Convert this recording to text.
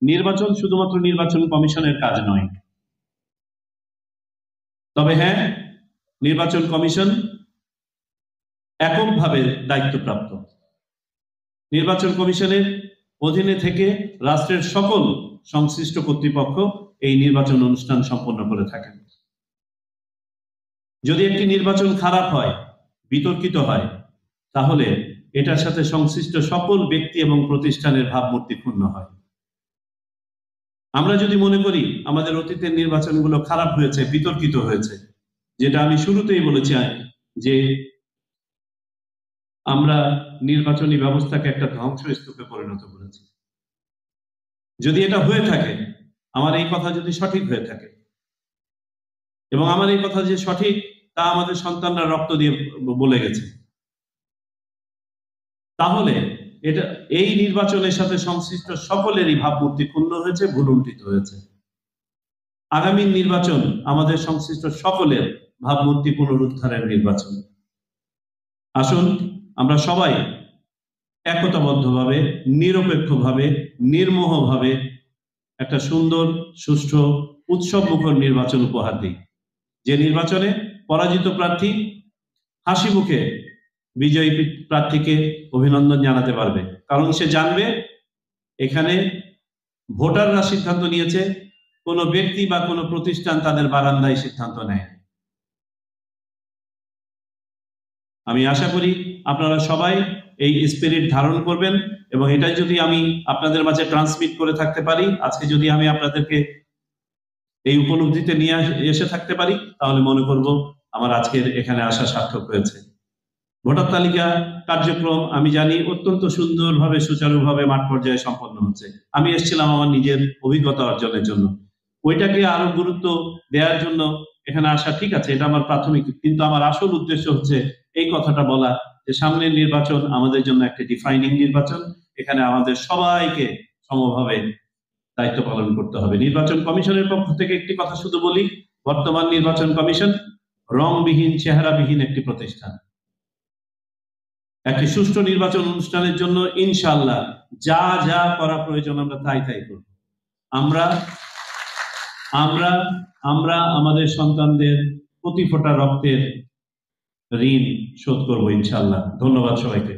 নির্বাচন শুধুমাত্র নির্বাচন কমিশনের কাজ নয়। তবে হ্যাঁ, নির্বাচন কমিশন এককভাবে দায়িত্বপ্রাপ্ত। নির্বাচন কমিশনের অধীনে থেকে রাষ্ট্রের সকল সংশ্লিষ্ট কর্তৃপক্ষ এই নির্বাচন অনুষ্ঠান সম্পন্ন করে থাকেন। যদি একটি নির্বাচন খারাপ হয়, বিতর্কিত হয়, তাহলে এটার সাথে সংশ্লিষ্ট সকল ব্যক্তি এবং প্রতিষ্ঠানের ভাবমূর্তি ক্ষুণ্ণ হয়। আমরা যদি মনে করি আমাদের অতীতের নির্বাচনগুলো খারাপ হয়েছে, বিতর্কিত হয়েছে, যেটা আমি শুরুতেই বলেছি যে আমরা নির্বাচনী ব্যবস্থাকে একটা ধ্বংসস্তূপে পরিণত করেছি, যদি এটা হয়ে থাকে, আমার এই কথা যদি সঠিক হয়ে থাকে এবং আমার এই কথা যে সঠিক তা আমাদের সন্তানরা রক্ত দিয়ে বলে গেছে, তাহলে এটা এই নির্বাচনের সাথে সংশ্লিষ্ট সকলেরই ভাবমূর্তি ক্ষুণ্ণ হয়েছে, ভুলুণ্ঠিত হয়েছে। আগামী নির্বাচন আমাদের সংশ্লিষ্ট সকলের ভাবমূর্তি পুনরুদ্ধারের নির্বাচন। আসুন আমরা সবাই একতাবদ্ধভাবে, নিরপেক্ষভাবে, নির্মোহভাবে একটা সুন্দর, সুষ্ঠু, উৎসবমুখর নির্বাচন উপহার দিই, যে নির্বাচনে পরাজিত প্রার্থী হাসি মুখে বিজয়ী প্রার্থীকে অভিনন্দন জানাতে পারবে, কারণ সে জানবে এখানে ভোটাররা সিদ্ধান্ত নিয়েছে, কোনো ব্যক্তি বা কোনো প্রতিষ্ঠান তাদের বারান্দায় সিদ্ধান্ত নেয়। আমি আশা করি আপনারা সবাই এই স্পিরিট ধারণ করবেন এবং এটাই যদি আমি আপনাদের মাঝে ট্রান্সমিট করে থাকতে পারি, আজকে যদি আমি আপনাদেরকে এই উপলব্ধিতে নিয়ে এসে থাকতে পারি, তাহলে মনে করব আমার আজকের এখানে আসা সার্থক হয়েছে। ভোটার তালিকা কার্যক্রম আমি জানি অত্যন্ত সুন্দরভাবে, সুচারুভাবে মাঠ পর্যায়ে সম্পন্ন হচ্ছে। আমি এসেছিলাম আমার নিজের অভিজ্ঞতা অর্জনের জন্য, ওইটাকে আরো গুরুত্ব দেওয়ার জন্য এখানে আসা, ঠিক আছে, এটা আমার প্রাথমিক, কিন্তু আমার আসল উদ্দেশ্য হচ্ছে এই কথাটা বলা যে সামনের নির্বাচন আমাদের জন্য একটা ডিফাইনিং নির্বাচন, এখানে আমাদের সবাইকে সমভাবে দায়িত্ব পালন করতে হবে। নির্বাচন কমিশনের পক্ষ থেকে একটি কথা শুধু বলি, বর্তমান নির্বাচন কমিশন রংবিহীন, চেহারাবিহীন একটি প্রতিষ্ঠান। একটি সুষ্ঠু নির্বাচন অনুষ্ঠানের জন্য ইনশাআল্লাহ যা যা করা প্রয়োজন আমরা তাই করব। আমরা আমরা আমরা আমাদের সন্তানদের প্রতি ফোঁটা রক্তের ঋণ শোধ করবো ইনশাআল্লাহ। ধন্যবাদ সবাইকে।